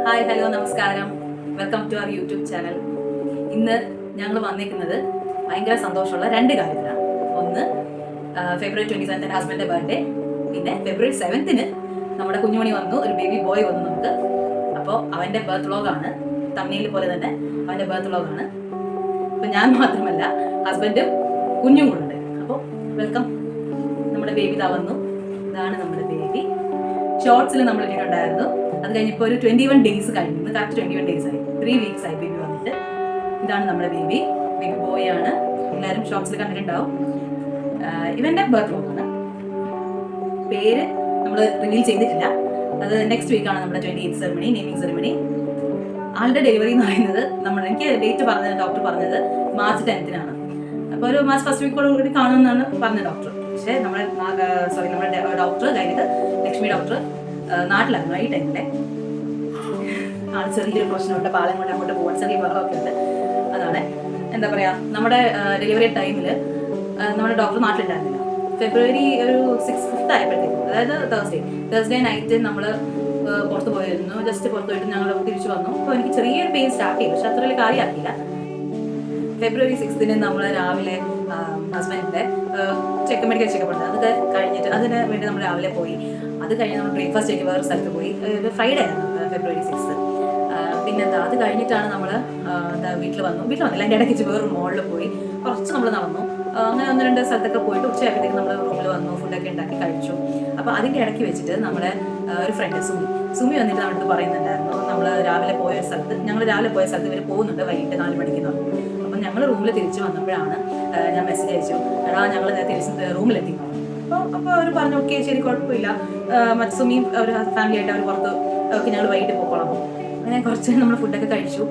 Hi hello നമസ്കാരം, welcome to our YouTube channel. ഇന്ന് ഞങ്ങൾ വന്നിരിക്കുന്നത് ഭയങ്കര സന്തോഷമുള്ള രണ്ട് കാര്യത്തിലാണ്. ഒന്ന്, ഫെബ്രുവരി 27 എൻ്റെ ഹസ്ബൻഡിൻ്റെ ബർത്ത്ഡേ. പിന്നെ ഫെബ്രുവരി 7 നമ്മുടെ കുഞ്ഞുമണി വന്നു, ഒരു ബേബി ബോയ് വന്നു നമുക്ക്. അപ്പോൾ അവൻ്റെ ബർത്ത് വ്ളോഗാണ്, തമിഴിൽ പോലെ തന്നെ അവൻ്റെ ബർത്ത് വ്ളോഗാണ്. അപ്പോൾ ഞാൻ മാത്രമല്ല, ഹസ്ബൻഡും കുഞ്ഞും കൂടെ ഉണ്ട്. അപ്പോൾ വെൽക്കം. നമ്മുടെ ബേബി ഇതാ വന്നു. ഇതാണ് നമ്മുടെ ബേബി. ഷോർട്സിൽ നമ്മൾ ഇട്ടിട്ടുണ്ടായിരുന്നു. അത് കഴിഞ്ഞപ്പോൾ ഒരു 21 ഡേയ്സ് കഴിഞ്ഞു. ഇന്ന് കറക്റ്റ് 21 ഡേയ്സ് ആയി, 3 വീക്സ് ആയി ബേബി വന്നിട്ട്. ഇതാണ് നമ്മുടെ ബേബി ബോയ് ആണ്. എല്ലാവരും ഷോർട്സിൽ കണ്ടിട്ടുണ്ടാവും. ഇവന്റെ ബർത്ത് വ്ളോഗാണ്. പേര് നമ്മൾ റിവീൽ ചെയ്തിട്ടില്ല. അത് നെക്സ്റ്റ് വീക്കാണ് നമ്മുടെ 28th സെറിമണി, നെയിമിംഗ് സെറിമണി. ആളുടെ ഡെലിവറി എന്ന് പറയുന്നത് എനിക്ക് ഡേറ്റ് പറഞ്ഞത് ഡോക്ടർ പറഞ്ഞത് മാർച്ച് 10 അപ്പോൾ ഒരു മാർച്ച് ഫസ്റ്റ് വീക്കോട് കൂടി കാണുമെന്നാണ് പറഞ്ഞത് ഡോക്ടർ. പക്ഷേ നമ്മുടെ ഡോക്ടർ കഴിഞ്ഞിട്ട് ലക്ഷ്മി ഡോക്ടർ നാട്ടിലായിരുന്നു ഈ ടൈമിലെ. ആൾ ചെറിയൊരു പ്രശ്നമുണ്ട്, പാലം കൊണ്ട് അങ്ങോട്ട് പോകാൻ ചെറിയ ബഹളമൊക്കെ ഉണ്ട്. അതാണ് എന്താ പറയുക, നമ്മുടെ ഡെലിവറി ടൈമിൽ നമ്മുടെ ഡോക്ടർ നാട്ടിലുണ്ടായിരുന്നില്ല. ഫെബ്രുവരി ഒരു 5th ആയപ്പോഴത്തേക്കും, അതായത് തേഴ്സ്ഡേ നൈറ്റ് നമ്മൾ പുറത്ത് പോയിരുന്നു. ജസ്റ്റ് പുറത്ത് പോയിട്ട് ഞങ്ങൾ തിരിച്ചു വന്നു. അപ്പോൾ എനിക്ക് ചെറിയൊരു പെയിൻ സ്റ്റാർട്ട് ചെയ്തു, പക്ഷെ അത്ര വലിയ കാര്യമാക്കിയില്ല. ഫെബ്രുവരി 6 നമ്മൾ രാവിലെ ഹസ്ബൻഡിൻ്റെ മെഡിക്കൽ ചെക്കപ്പ് ഉണ്ട്, അതൊക്കെ കഴിഞ്ഞിട്ട് അതിന് വേണ്ടി നമ്മൾ രാവിലെ പോയി. അത് കഴിഞ്ഞ് നമ്മൾ ബ്രേക്ക്ഫാസ്റ്റ് കഴിക്കാൻ വേറെ സ്ഥലത്ത് പോയി. ഫ്രൈഡേ ആയിരുന്നു ഫെബ്രുവരി 6. പിന്നെന്താ, അത് കഴിഞ്ഞിട്ടാണ് നമ്മൾ വീട്ടിൽ വന്നില്ല. അതിൻ്റെ ഇടയ്ക്ക് വേറൊരു മോളിൽ പോയി കുറച്ച് നമ്മൾ നടന്നു. അങ്ങനെ 1-2 സ്ഥലത്തൊക്കെ പോയിട്ട് ഉച്ചയായപ്പോഴത്തേക്ക് നമ്മൾ റൂമിൽ വന്നു, ഫുഡൊക്കെ ഉണ്ടാക്കി കഴിച്ചു. അപ്പോൾ അതിൻ്റെ ഇടയ്ക്ക് വെച്ചിട്ട് നമ്മുടെ ഒരു ഫ്രണ്ട് സുമി വന്നിട്ട് നമ്മുടെ അടുത്ത് പറയുന്നുണ്ടായിരുന്നു, ഞങ്ങൾ രാവിലെ പോയ സ്ഥലത്ത് ഇവർ പോകുന്നുണ്ട് വൈകിട്ട് 4 മണിക്ക് പറഞ്ഞു. അപ്പം ഞങ്ങൾ റൂമിൽ തിരിച്ച് വന്നപ്പോഴാണ് ഞാൻ മെസ്സേജ് അയച്ചു, എടാ ഞങ്ങൾ തിരിച്ച് റൂമിലെത്തി. അപ്പോൾ അവർ പറഞ്ഞു ഓക്കെ ശരി കുഴപ്പമില്ല. മറ്റു സുമിയും ഒരു ഫാമിലി ആയിട്ട് അവർ പുറത്ത് ഓക്കെ ഞങ്ങൾ വൈകിട്ട് പോയിക്കോളാം. അങ്ങനെ കുറച്ച് നമ്മൾ ഫുഡൊക്കെ കഴിച്ചു.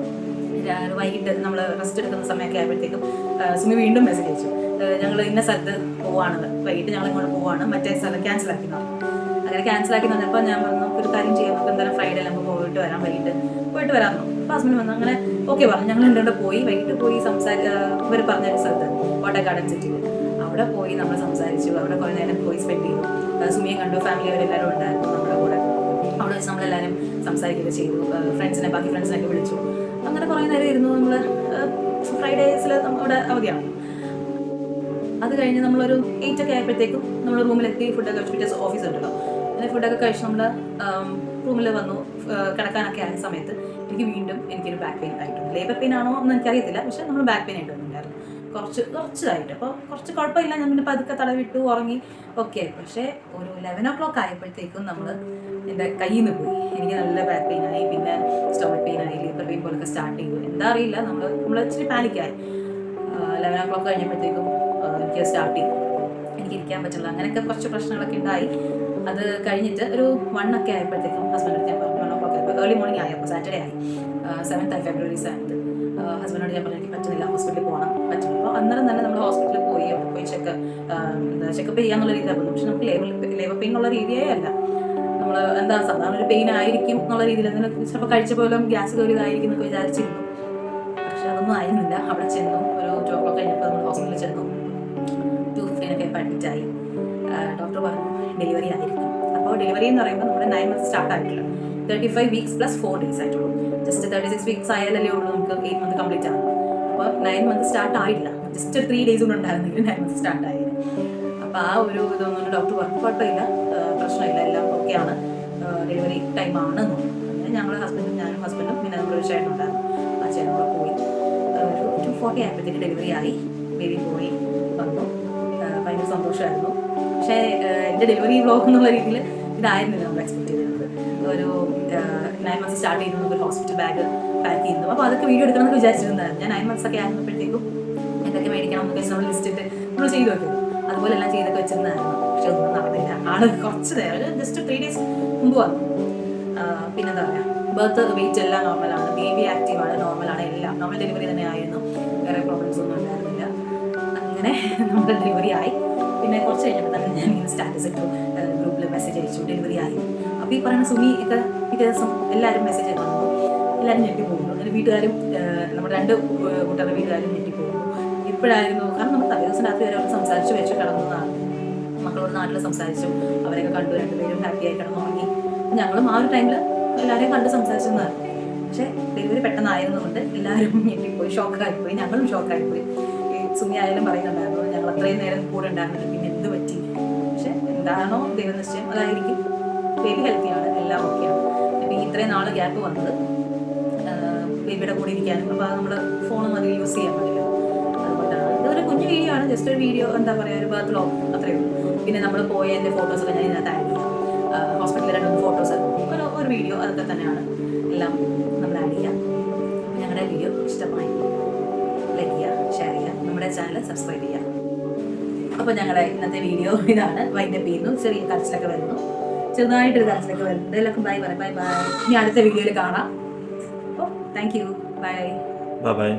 വൈകിട്ട് നമ്മൾ റെസ്റ്റ് എടുക്കുന്ന സമയമൊക്കെ ആയപ്പോഴത്തേക്കും സുമി വീണ്ടും മെസ്സേജ് അയച്ചു, ഞങ്ങൾ ഇന്ന സ്ഥലത്ത് പോവാണ്, വൈകിട്ട് ഞങ്ങൾ ഇങ്ങോട്ട് പോവാണ്, മറ്റേ സ്ഥലം ക്യാൻസലാക്കി എന്ന് പറഞ്ഞു. അങ്ങനെ ക്യാൻസലാക്കി വന്നപ്പോൾ ഞാൻ പറഞ്ഞു ഒരു കാര്യം ചെയ്യാം, നമുക്ക് എന്തായാലും ഫ്രൈഡേ നമുക്ക് പോയിട്ട് വരാം, വൈകിട്ട് പോയിട്ട് വരാമെന്നു. അപ്പോൾ ഹസ്ബൻഡ് വന്നു. അങ്ങനെ ഓക്കെ പറഞ്ഞു. ഞങ്ങൾ എൻ്റെ പോയി വൈകിട്ട് പോയി ഇവർ പറഞ്ഞൊരു സ്ഥലത്ത് കോട്ടയം ഗാർഡൻ സിറ്റിയിൽ അവിടെ പോയി നമ്മൾ സംസാരിച്ചു. അവിടെ കുറേ നേരം പോയി സ്പെൻഡ് ചെയ്തു. സുമിയെ കണ്ടു, ഫാമിലി അവരെല്ലാവരും ഉണ്ടായിരുന്നു നമ്മുടെ കൂടെ. അവിടെ വെച്ച് നമ്മളെല്ലാവരും സംസാരിക്കുകയൊക്കെ ചെയ്തു. ബാക്കി ഫ്രണ്ട്സിനൊക്കെ വിളിച്ചു. അങ്ങനെ കുറേ നേരം ഇരുന്നു. നമ്മൾ ഫ്രൈഡേസിൽ നമ്മുടെ അവധിയാണ്. അത് കഴിഞ്ഞ് നമ്മളൊരു 8 ഒക്കെ ആയപ്പോഴത്തേക്കും നമ്മൾ റൂമിലെത്തി. ഫുഡൊക്കെ കഴിച്ചു. പിറ്റേ ഓഫീസ് ഉണ്ടല്ലോ, അങ്ങനെ ഫുഡൊക്കെ കഴിച്ച് നമ്മൾ റൂമിൽ വന്നു. കിടക്കാനൊക്കെ ആയ സമയത്ത് എനിക്കൊരു ബാക്ക് പെയിൻ ആയിട്ടുണ്ട്. ലേബർ പെയിൻ ആണോ എന്ന് എനിക്കറിയത്തില്ല, പക്ഷേ നമ്മൾ ബാക്ക് പെയിൻ ആയിട്ട് വന്നിട്ടുണ്ടായിരുന്നു കുറച്ചായിട്ട്. അപ്പോൾ കുറച്ച് കുഴപ്പമില്ല. ഞാൻ പിന്നെ പതുക്കെ തടവിട്ടു, ഉറങ്ങി, ഓക്കെ. പക്ഷേ ഒരു 11 o'clock ആയപ്പോഴത്തേക്കും എൻ്റെ കയ്യിൽ നിന്ന് പോയി. എനിക്ക് നല്ല ബാക്ക് പെയിൻ ആയി, പിന്നെ സ്റ്റൊമക് പെയിൻ ആയി, ലേബർ പെയിൻ പോലൊക്കെ സ്റ്റാർട്ട് ചെയ്തു. എന്താ അറിയില്ല, നമ്മൾ ഇച്ചിരി പാനിക്കായി. 11 o'clock കഴിഞ്ഞപ്പോഴത്തേക്കും എനിക്ക് സ്റ്റാർട്ട് ചെയ്തു. എനിക്ക് ഇരിക്കാൻ പറ്റില്ല. അങ്ങനെയൊക്കെ കുറച്ച് പ്രശ്നങ്ങളൊക്കെ ഉണ്ടായി. അത് കഴിഞ്ഞിട്ട് ഒരു 1 ഒക്കെ ആയപ്പോഴത്തേക്കും ഹസ്ബൻഡ് ഞാൻ പറഞ്ഞു, 1 o'clock ആയപ്പോൾ ഏർലി മോർണിംഗ് ആയി. അപ്പോൾ സാറ്റർഡേ ആയി, 7th ആയി, ഫെബ്രുവരി 7th. ഹസ്ബൻഡോട് ഞാൻ പറഞ്ഞു എനിക്ക് പറ്റുന്നില്ല, ഹോസ്പിറ്റലിൽ പോകണം, പറ്റില്ല. അപ്പോൾ അന്നേരം തന്നെ നമ്മൾ ഹോസ്പിറ്റലിൽ പോയി. അവിടെ പോയി ചെക്കപ്പ് ചെയ്യാന്നുള്ള രീതിയിലാണ് പോകുന്നത്. പക്ഷെ നമുക്ക് ലേബർ പെയിൻ എന്നുള്ള രീതിയേ അല്ല. നമ്മൾ സാധാരണ ഒരു പെയിൻ ആയിരിക്കും എന്നുള്ള രീതിയിൽ ചിലപ്പോൾ കഴിച്ച പോലും ഗ്യാസ് കയറിയതായിരിക്കും എന്നൊക്കെ വിചാരിച്ചിരുന്നു. പക്ഷെ അതൊന്നും ആയിരുന്നില്ല. അവിടെ ചെന്നു. ഒരു 2 o'clock കഴിഞ്ഞപ്പോൾ നമ്മൾ ഹോസ്പിറ്റലിൽ ചെന്നു. 2:15 ഒക്കെ അഡ്മിറ്റായി. ഡോക്ടർ പറഞ്ഞു ഡെലിവറി ആയിരിക്കും. അപ്പോൾ ഡെലിവറി എന്ന് പറയുമ്പോൾ നമ്മുടെ 9 months സ്റ്റാർട്ട് ആയിട്ടില്ല. 35 weeks + 4 days ആയിട്ടുള്ളൂ. ജസ്റ്റ് 36 weeks ആയാലല്ലേ ഉള്ളൂ നമുക്ക് 8 month കംപ്ലീറ്റ് ആകും. അപ്പോൾ 9 months സ്റ്റാർട്ട് ആയിട്ടില്ല. ജസ്റ്റ് 3 days കൊണ്ട് ഉണ്ടായിരുന്നെങ്കിൽ 9 months സ്റ്റാർട്ട് ആയിരുന്നു. അപ്പോൾ ആ ഒരു ഇതൊന്നും ഡോക്ടർ പറഞ്ഞു കുഴപ്പമില്ല, പ്രശ്നമില്ല, എല്ലാം ഓക്കെയാണ്, ഡെലിവറി ടൈം ആണെന്ന് പറഞ്ഞു. അങ്ങനെ ഞാനും ഹസ്ബൻഡും പിന്നെ നമ്മളൊരു ചേട്ടനുണ്ടായിരുന്നു. ആ ചേട്ടൻ കൂടെ പോയി. ഒരു 2:40 ആയപ്പോഴത്തേക്ക് ഡെലിവറി ആയി. ബേബി പോയി വന്നു. ഭയങ്കര സന്തോഷമായിരുന്നു. പക്ഷേ എൻ്റെ ഡെലിവറി വ്ളോഗ് എന്നുള്ള രീതിയിൽ ഇതായിരുന്നില്ല നമ്മൾ എക്സ്പെക്ട് ചെയ്തിരുന്നത്. ഒരു 9 months സ്റ്റാർട്ട് ചെയ്യുന്നു, ഒരു ഹോസ്പിറ്റൽ ബാഗ് പാക്ക് ചെയ്യുന്നു. അപ്പോൾ അതൊക്കെ വീഡിയോ എടുക്കണമെന്ന് വിചാരിച്ചിരുന്നതായിരുന്നു. ഞാൻ 9 months ഒക്കെ ആയിരുന്നപ്പോഴത്തേക്കും എന്തൊക്കെ മേടിക്കണം എന്നൊക്കെ നമ്മൾ ലിസ്റ്റിട്ട് നമ്മൾ ചെയ്തു വെക്കുന്നു. അതുപോലെ എല്ലാം ചെയ്തൊക്കെ വെച്ചിരുന്നതായിരുന്നു. പക്ഷെ ഒന്നും നടന്നില്ല. ആള് കുറച്ച് നേരം ജസ്റ്റ് 3 days മുമ്പ് വന്നു. പിന്നെന്താ പറയുക, ബർത്ത് വെയിറ്റ് എല്ലാം നോർമലാണ്, ബേബി ആക്റ്റീവാണ്, നോർമലാണ്, എല്ലാം നോർമൽ ഡെലിവറി തന്നെ ആയിരുന്നു. വേറെ പ്രോബ്ലംസ് ഒന്നും ഉണ്ടായിരുന്നില്ല. അങ്ങനെ നമ്മുടെ ഡെലിവറി ആയി. പിന്നെ കുറച്ച് കഴിഞ്ഞപ്പോൾ തന്നെ ഞാൻ ഇങ്ങനെ സ്റ്റാറ്റസ് ഇട്ടു, ഗ്രൂപ്പിൽ മെസ്സേജ് അയച്ചു ഡെലിവറി ആയി. അപ്പോൾ ഈ പറയുന്ന സുമി ഒക്കെ പിറ്റേ ദിവസം എല്ലാവരും മെസ്സേജ് ചെയ്തു. എല്ലാവരും ഞെട്ടിപ്പോകുന്നു. അതിന് വീട്ടുകാരും നമ്മുടെ 2 കൂട്ടരുടെ വീട്ടുകാരും ഞെട്ടിപ്പോകുന്നു. ഇപ്പോഴായിരുന്നു, കാരണം നമ്മൾ തലേ ദിവസം രാത്രി വരെ അവർ സംസാരിച്ച് വെച്ച് കിടന്നതാണ്. മക്കളോട് നാട്ടിൽ സംസാരിച്ചു, അവരെയൊക്കെ കണ്ടു, 2 പേരും ഹാപ്പിയായി കിടന്നുറങ്ങി. ഞങ്ങളും ആ ഒരു ടൈമിൽ എല്ലാവരെയും കണ്ട് സംസാരിച്ചെന്നാണ്. പക്ഷേ ഡെലിവറി പെട്ടെന്നായിരുന്നുകൊണ്ട് എല്ലാവരും ഞെട്ടിപ്പോയി, ഷോക്കായിപ്പോയി, ഞങ്ങളും ഷോക്കായിപ്പോയി. ഈ സുമി ആയാലും പറയുന്നുണ്ടായിരുന്നു ഞങ്ങൾ അത്രയും നേരം കൂടെ ഉണ്ടായിരുന്നില്ല, പിന്നെ എന്ത് പറ്റി. പക്ഷെ എന്താണോ ദൈവനിശ്ചയം അതായിരിക്കും. ബേബി ഹെൽത്തിയാണ്, എല്ലാം ഓക്കെയാണ്. ഇപ്പം ഇത്രയും നാൾ ഗ്യാപ്പ് വന്നത് ബേബിയുടെ കൂടെ ഇരിക്കാനും, അപ്പോൾ അത് നമ്മൾ ഫോണൊന്നും അധികം യൂസ് ചെയ്യാൻ പറ്റില്ല. അതുകൊണ്ടാണ് ഇതൊരു കുഞ്ഞു വീഡിയോ ആണ്, ജസ്റ്റ് ഒരു വീഡിയോ, എന്താ പറയുക, ഒരു ബർത്ത് വ്ലോഗ് അത്രയേ ഉള്ളൂ. പിന്നെ നമ്മൾ പോയ എൻ്റെ ഫോട്ടോസൊക്കെ ഞാൻ ഇതിനകത്ത് ആഡ് ചെയ്യാം. ഹോസ്പിറ്റലിൽ 2-3 ഫോട്ടോസ്, ഒരു വീഡിയോ, അതൊക്കെ തന്നെയാണ് എല്ലാം നമ്മൾ ആഡ് ചെയ്യാം. അപ്പോൾ ഞങ്ങളുടെ വീഡിയോ ഇഷ്ടമായി ലൈക്ക് ചെയ്യുക, ഷെയർ ചെയ്യുക, നമ്മുടെ ചാനൽ സബ്സ്ക്രൈബ് ചെയ്യുക. അപ്പോൾ ഞങ്ങളുടെ ഇന്നത്തെ വീഡിയോ ഇതാണ്. വൈൻഡപ്പ് ചെയ്യുന്നു. ചെറിയ കരച്ചിലൊക്കെ വരുന്നു, ചെറുതായിട്ടൊരു കരച്ചിലൊക്കെ വരുന്നുണ്ട്. എല്ലാവർക്കും ബൈ പറ, ബൈ ബൈ. ഇനി അടുത്ത വീഡിയോയിൽ കാണാം. അപ്പോൾ താങ്ക് യു, ബൈ ബൈ.